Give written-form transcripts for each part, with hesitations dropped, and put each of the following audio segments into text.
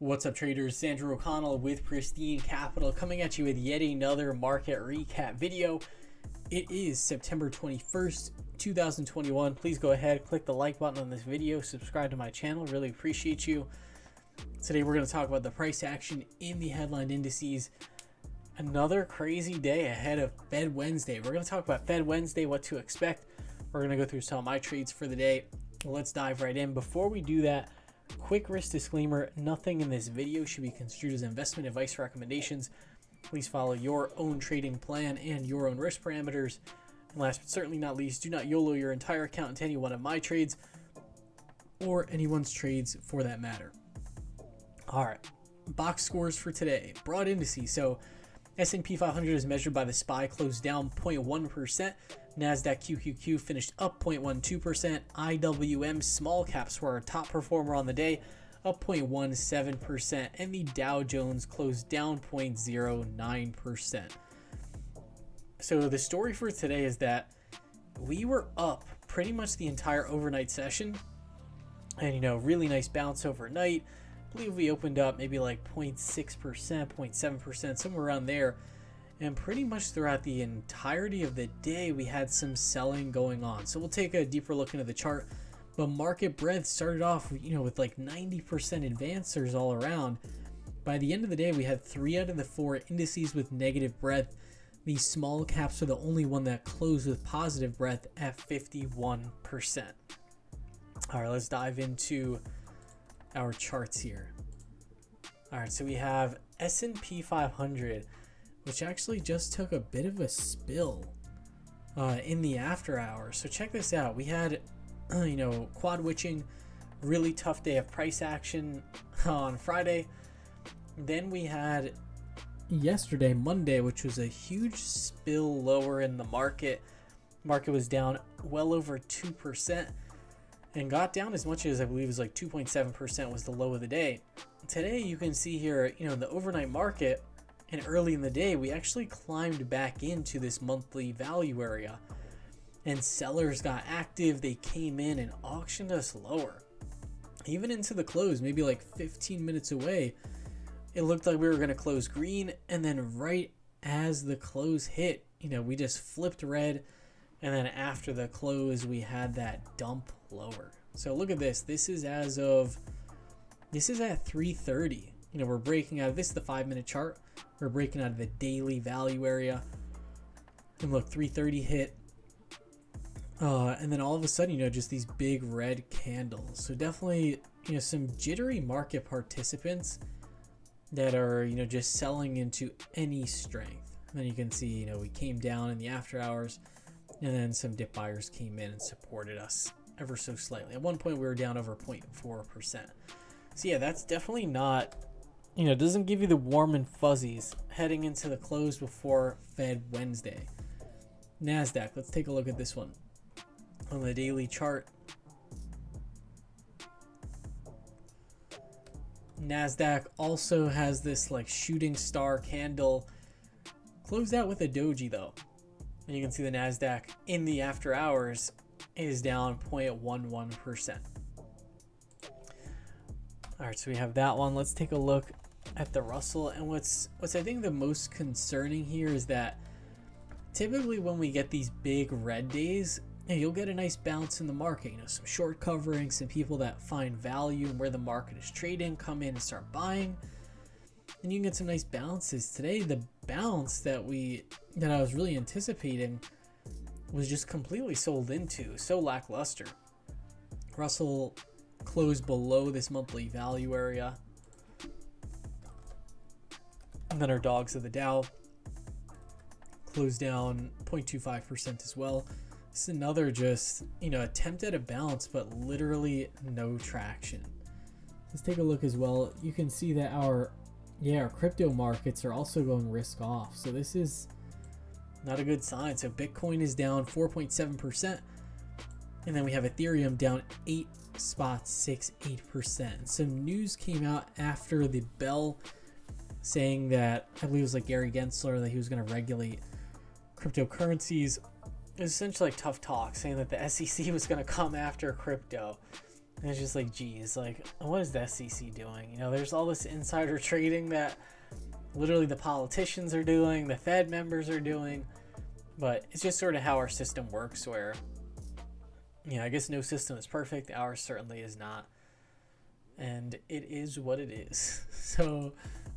What's up, traders? Sandra O'Connell with Pristine Capital coming at you with yet another market recap video. It is September 21st, 2021. Please go ahead, click the like button on this video, subscribe to my channel. Really appreciate you. Today we're going to talk about the price action in the headline indices. Another crazy day ahead of Fed Wednesday. We're going to talk about Fed Wednesday, what to expect. We're going to go through some of my trades for the day. Let's dive right in. Before we do that, quick risk disclaimer: nothing in this video should be construed as investment advice or recommendations. Please follow your own trading plan and your own risk parameters. And last but certainly not least, do not YOLO your entire account into any one of my trades or anyone's trades for that matter. All right, box scores for today. Broad indices. So S&P 500 is measured by the SPY, closed down 0.1%. NASDAQ QQQ finished up 0.12%. IWM small caps were our top performer on the day, up 0.17%. And the Dow Jones closed down 0.09%. So the story for today is that we were up pretty much the entire overnight session. And, really nice bounce overnight. I believe we opened up maybe like 0.6%, 0.7%, somewhere around there. And pretty much throughout the entirety of the day, we had some selling going on. So we'll take a deeper look into the chart. But market breadth started off, with like 90% advancers all around. By the end of the day, we had 3 out of the 4 indices with negative breadth. The small caps are the only one that closed with positive breadth at 51%. All right, let's dive into our charts here. All right, so we have S&P 500, which actually just took a bit of a spill in the after hours. So check this out. We had, quad witching, really tough day of price action on Friday. Then we had yesterday, Monday, which was a huge spill lower in the market. Market was down well over 2%. And got down as much as I believe is like 2.7% was the low of the day. Today you can see here, in the overnight market and early in the day, we actually climbed back into this monthly value area. And sellers got active. They came in and auctioned us lower. Even into the close, maybe like 15 minutes away, it looked like we were going to close green. And then right as the close hit, we just flipped red. And then after the close, we had that dump lower. So look at this. This is at 3:30. We're breaking out of this, the 5-minute chart. We're breaking out of the daily value area. And look, 3:30 hit. And then all of a sudden, just these big red candles. So definitely, some jittery market participants that are, just selling into any strength. And then you can see, we came down in the after hours. And then some dip buyers came in and supported us ever so slightly. At one point, we were down over 0.4%. So yeah, that's definitely not, doesn't give you the warm and fuzzies heading into the close before Fed Wednesday. NASDAQ, let's take a look at this one on the daily chart. NASDAQ also has this like shooting star candle. Closed out with a doji though. And you can see the NASDAQ in the after hours is down 0.11%. All right, so we have that one. Let's take a look at the Russell. And what's I think the most concerning here is that typically when we get these big red days, you'll get a nice bounce in the market. Some short covering, some people that find value in where the market is trading come in and start buying. And you can get some nice bounces. Today, the bounce that I was really anticipating was just completely sold into. So lackluster. Russell closed below this monthly value area. And then our dogs of the Dow closed down 0.25% as well. This is another just, attempt at a bounce, but literally no traction. Let's take a look as well. You can see that our crypto markets are also going risk off. So this is not a good sign. So Bitcoin is down 4.7%. And then we have Ethereum down 8.68%. Some news came out after the bell saying that, I believe it was like Gary Gensler, that he was going to regulate cryptocurrencies. It was essentially like tough talk saying that the SEC was going to come after crypto. And it's just like, geez, like, what is the SEC doing? You know, there's all this insider trading that literally the politicians are doing, the Fed members are doing, but it's just sort of how our system works where, you know, I guess no system is perfect. Ours certainly is not. And it is what it is. So,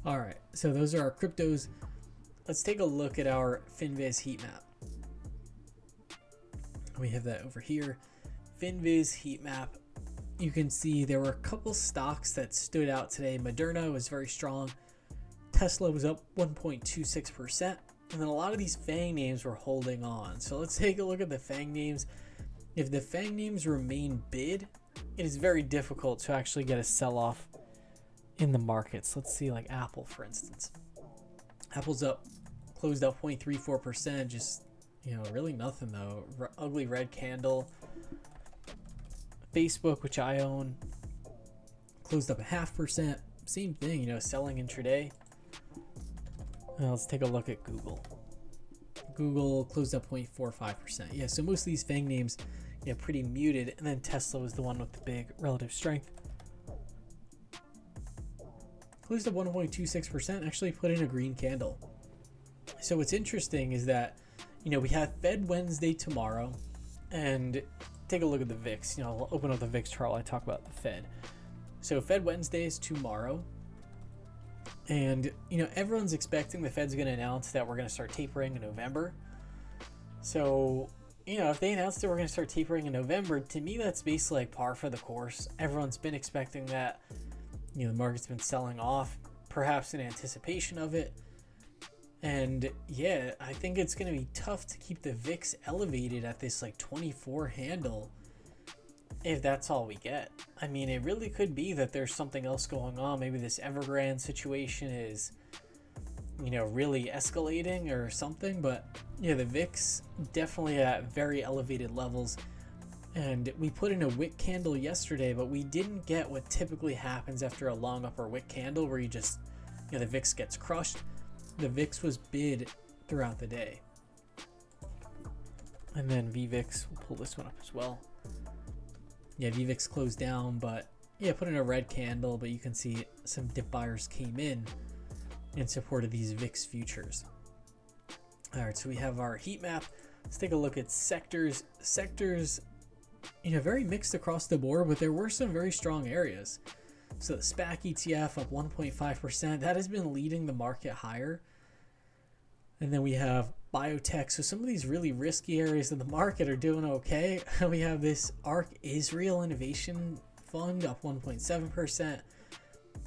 all right. So those are our cryptos. Let's take a look at our FinViz heat map. We have that over here. FinViz heat map. You can see there were a couple stocks that stood out today. Moderna was very strong. Tesla was up 1.26%. And then a lot of these FANG names were holding on. So let's take a look at the FANG names. If the FANG names remain bid, it is very difficult to actually get a sell-off in the markets. Let's see, like Apple, for instance. Apple's up, closed up 0.34%. Just, you know, really nothing though. Ugly red candle. Facebook, which I own, closed up 0.5%. Same thing, you know, selling intraday. Now let's take a look at Google. Google closed up 0.45%. Yeah, so most of these FANG names, you know, pretty muted. And then Tesla was the one with the big relative strength. Closed up 1.26%, actually put in a green candle. So what's interesting is that, you know, we have Fed Wednesday tomorrow. And take a look at the VIX. You know, I'll open up the VIX chart while I talk about the Fed. So Fed Wednesday is tomorrow. And, you know, everyone's expecting the Fed's going to announce that we're going to start tapering in November. So, you know, if they announce that we're going to start tapering in November, to me, that's basically like par for the course. Everyone's been expecting that. You know, the market's been selling off, perhaps in anticipation of it. And yeah, I think it's going to be tough to keep the VIX elevated at this like 24 handle if that's all we get. I mean, it really could be that there's something else going on. Maybe this Evergrande situation is, you know, really escalating or something. But yeah, the VIX definitely at very elevated levels. And we put in a wick candle yesterday, but we didn't get what typically happens after a long upper wick candle where you just, you know, the VIX gets crushed. The VIX was bid throughout the day. And then VVIX, we'll pull this one up as well. Yeah, VVIX closed down, but yeah, put in a red candle, but you can see some dip buyers came in support of these VIX futures. All right, so we have our heat map. Let's take a look at sectors. Sectors, you know, very mixed across the board, but there were some very strong areas. So the SPAC ETF up 1.5%. That has been leading the market higher. And then we have biotech. So some of these really risky areas of the market are doing okay. We have this ARK Israel Innovation Fund up 1.7%.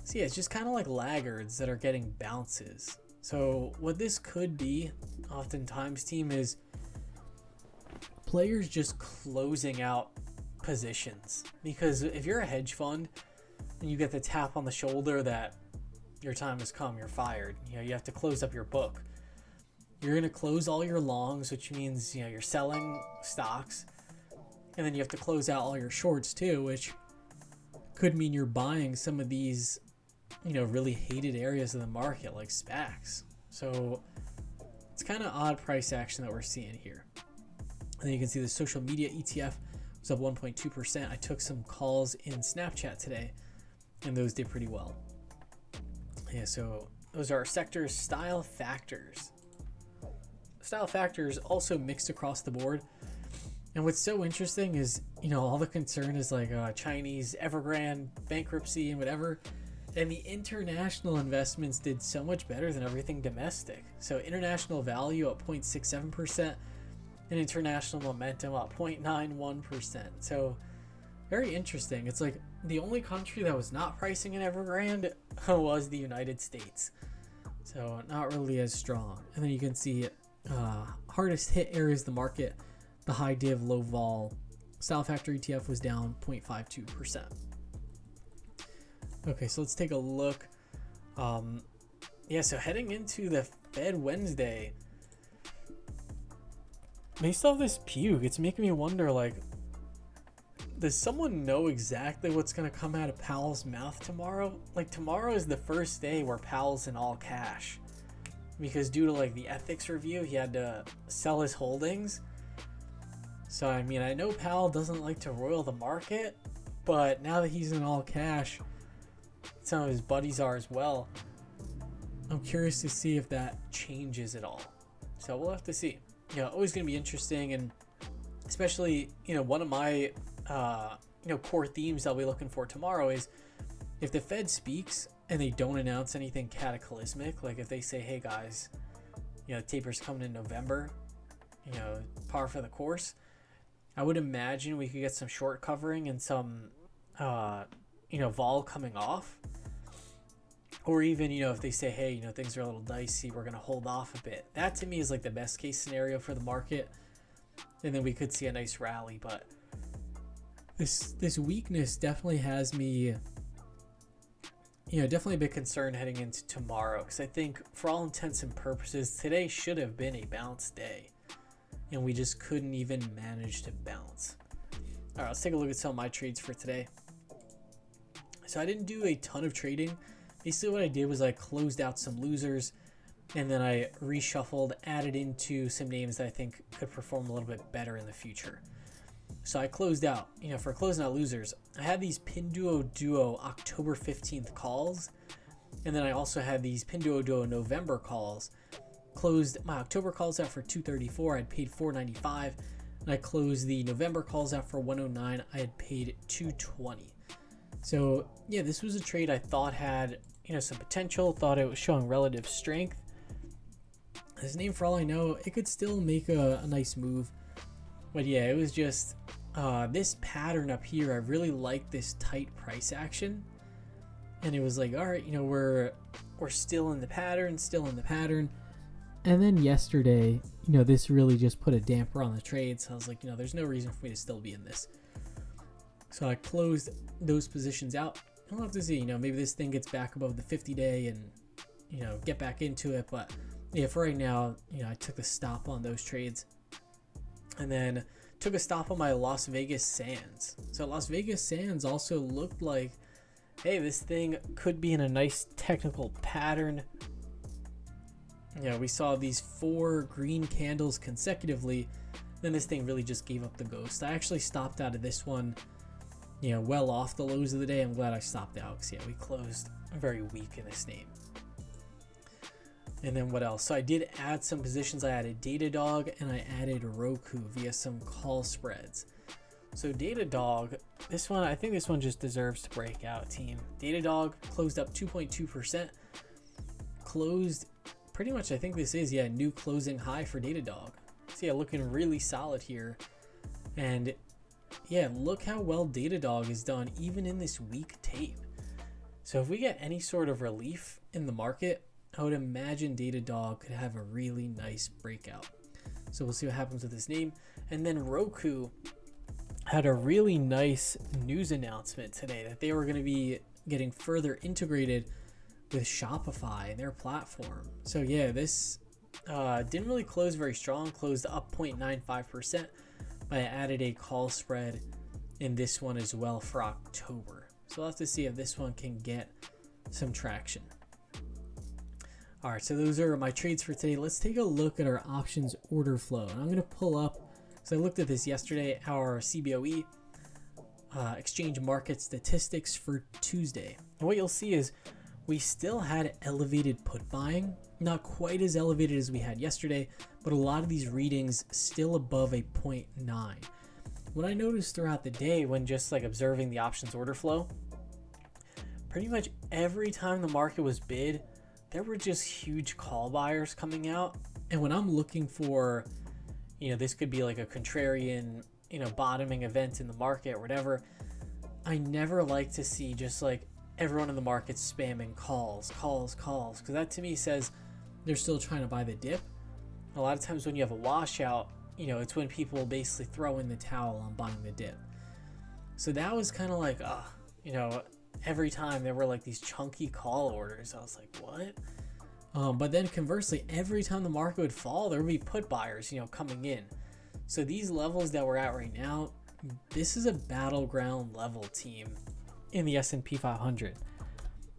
So yeah, it's just kind of like laggards that are getting bounces. So what this could be, oftentimes, team, is players just closing out positions. Because if you're a hedge fund and you get the tap on the shoulder that your time has come, you're fired. You know, you have to close up your book. You're going to close all your longs, which means, you know, you're selling stocks. And then you have to close out all your shorts too, which could mean you're buying some of these, you know, really hated areas of the market like SPACs. So it's kind of odd price action that we're seeing here. And then you can see the social media ETF was up 1.2%. I took some calls in Snapchat today, and those did pretty well. Yeah, so those are our sectors. Style factors. Style factors also mixed across the board. And what's so interesting is, you know, all the concern is like Chinese Evergrande bankruptcy and whatever. And the international investments did so much better than everything domestic. So international value up 0.67% and international momentum up 0.91%. So very interesting. It's like the only country that was not pricing in Evergrande was the United States. So not really as strong. And then you can see hardest hit areas of the market, the high div, low vol. Style factor ETF was down 0.52%. Okay, so let's take a look. Yeah, so heading into the Fed Wednesday, based off this puke, it's making me wonder, like, does someone know exactly what's going to come out of Powell's mouth tomorrow? Like, tomorrow is the first day where Powell's in all cash. Because due to, like, the ethics review, he had to sell his holdings. So, I mean, I know Powell doesn't like to roil the market, But now that he's in all cash, some of his buddies are as well. I'm curious to see if that changes at all. So we'll have to see. Always going to be interesting, and especially, one of my, core themes I'll be looking for tomorrow is if the Fed speaks and they don't announce anything cataclysmic, like if they say, hey guys, taper's coming in November, par for the course, I would imagine we could get some short covering and some, vol coming off. Or even, if they say, hey, things are a little dicey, we're going to hold off a bit. That to me is like the best case scenario for the market. And then we could see a nice rally. But this weakness definitely has me, definitely a bit concerned heading into tomorrow. Because I think for all intents and purposes, today should have been a bounce day. And we just couldn't even manage to bounce. All right, let's take a look at some of my trades for today. So I didn't do a ton of trading. Basically what I did was I closed out some losers, and then I reshuffled, added into some names that I think could perform a little bit better in the future. So I closed out, for closing out losers, I had these Pinduo Duo October 15th calls, and then I also had these Pinduo Duo November calls. Closed my October calls out for $234, I'd paid $495, and I closed the November calls out for $109, I had paid $220. So yeah, this was a trade I thought had, some potential, thought it was showing relative strength. This name, for all I know, it could still make a nice move. But yeah, it was just this pattern up here. I really like this tight price action. And it was like, all right, we're still in the pattern, And then yesterday, this really just put a damper on the trade. So I was like, there's no reason for me to still be in this. So I closed those positions out. I'll have to see, maybe this thing gets back above the 50-day and, get back into it. But yeah, for right now, I took a stop on those trades. And then took a stop on my Las Vegas Sands. So Las Vegas Sands also looked like, hey, this thing could be in a nice technical pattern. We saw these 4 green candles consecutively. Then this thing really just gave up the ghost. I actually stopped out of this one, well off the lows of the day. I'm glad I stopped out because, we closed very weak in this name. And then what else? So I did add some positions. I added Datadog and I added Roku via some call spreads. So Datadog, I think this one just deserves to break out, team. Datadog closed up 2.2%. Closed pretty much, I think this is, new closing high for Datadog. So looking really solid here. And look how well Datadog has done even in this weak tape. So if we get any sort of relief in the market, I would imagine Datadog could have a really nice breakout. So we'll see what happens with this name. And then Roku had a really nice news announcement today that they were going to be getting further integrated with Shopify and their platform. So yeah, this didn't really close very strong, closed up 0.95%. I added a call spread in this one as well for October. So we'll have to see if this one can get some traction. All right, so those are my trades for today. Let's take a look at our options order flow. And I'm going to pull up, so I looked at this yesterday, our CBOE exchange market statistics for Tuesday. And what you'll see is we still had elevated put buying, not quite as elevated as we had yesterday, but a lot of these readings still above a 0.9. What I noticed throughout the day when just observing the options order flow, pretty much every time the market was bid, there were just huge call buyers coming out. And when I'm looking for, this could be like a contrarian, bottoming event in the market or whatever, I never like to see just everyone in the market spamming calls, because that to me says they're still trying to buy the dip. A lot of times when you have a washout, it's when people basically throw in the towel on buying the dip. So that was kind of every time there were these chunky call orders, I was like, what? But then conversely, every time the market would fall, there would be put buyers, coming in. So these levels that we're at right now, this is a battleground level, team, in the S&P 500.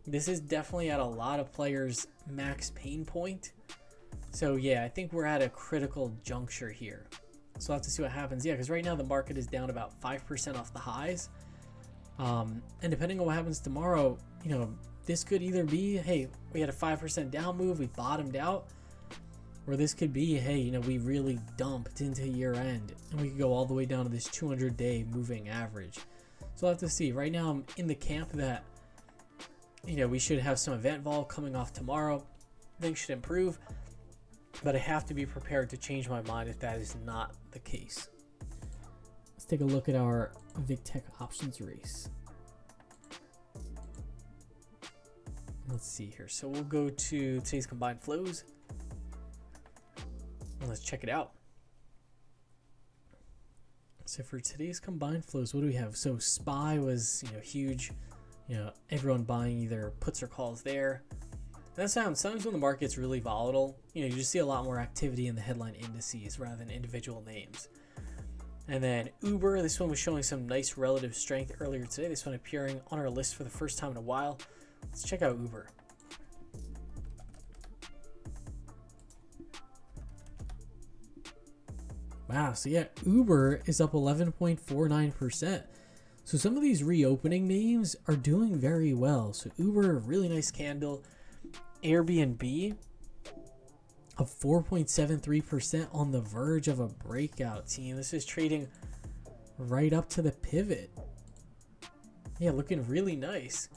This is definitely at a lot of players' max pain point. So yeah, I think we're at a critical juncture here. So I'll have to see what happens. Yeah, because right now the market is down about 5% off the highs. And depending on what happens tomorrow, you know, this could either be, hey, we had a 5% down move, we bottomed out, or this could be, hey, you know, we really dumped into year end and we could go all the way down to this 200-day moving average. So I'll have to see. Right now I'm in the camp that, you know, we should have some event vol coming off tomorrow. Things should improve, but I have to be prepared to change my mind if that is not the case. Let's take a look at our VicTech options race. Let's see here. So we'll go to today's combined flows. Let's check it out. So for today's combined flows, what do we have? So SPY was, you know, huge. You know, everyone buying either puts or calls there. That sounds, sometimes when the market's really volatile, you know, you just see a lot more activity in the headline indices rather than individual names. And then Uber, this one was showing some nice relative strength earlier today. This one appearing on our list for the first time in a while. Let's check out Uber. Wow, so yeah, Uber is up 11.49%. So some of these reopening names are doing very well. So Uber, really nice candle. Airbnb up 4.73% on the verge of a breakout, team. This is trading right up to the pivot. Yeah, looking really nice.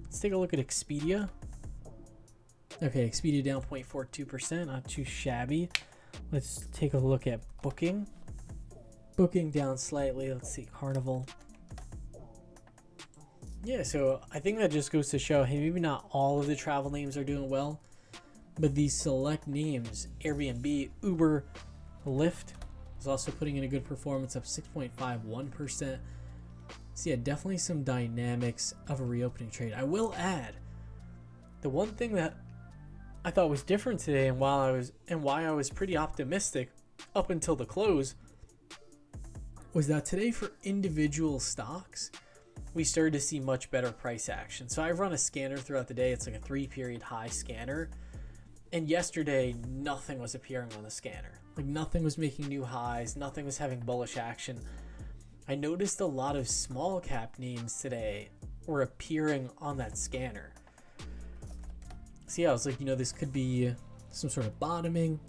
Let's take a look at Expedia. Okay, Expedia down 0.42%, not too shabby. Let's take a look at Booking. Booking down slightly. Let's see, Carnival. Yeah, so I think that just goes to show, hey, maybe not all of the travel names are doing well, but these select names, Airbnb, Uber, Lyft, is also putting in a good performance, up 6.51%. So yeah, definitely some dynamics of a reopening trade. I will add, the one thing that I thought was different today, and why I was pretty optimistic up until the close, was that today for individual stocks, we started to see much better price action. So I've run a scanner throughout the day. It's like a 3-period high scanner. And yesterday, nothing was appearing on the scanner. Like nothing was making new highs. Nothing was having bullish action. I noticed a lot of small cap names today were appearing on that scanner. So yeah, I was like, you know, this could be some sort of bottoming.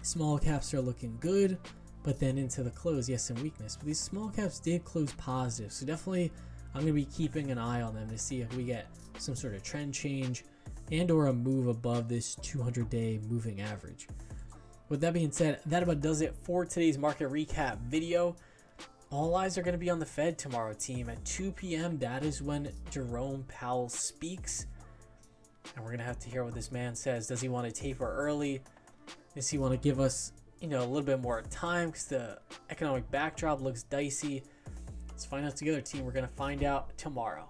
Small caps are looking good, but then into the close, yes, some weakness. But these small caps did close positive. So definitely I'm going to be keeping an eye on them to see if we get some sort of trend change and or a move above this 200-day moving average. With that being said, that about does it for today's market recap video. All eyes are going to be on the Fed tomorrow, team. At 2 p.m., that is when Jerome Powell speaks. And we're going to have to hear what this man says. Does he want to taper early? Does he want to give us, you know, a little bit more time because the economic backdrop looks dicey? Let's find out together, team. We're going to find out tomorrow.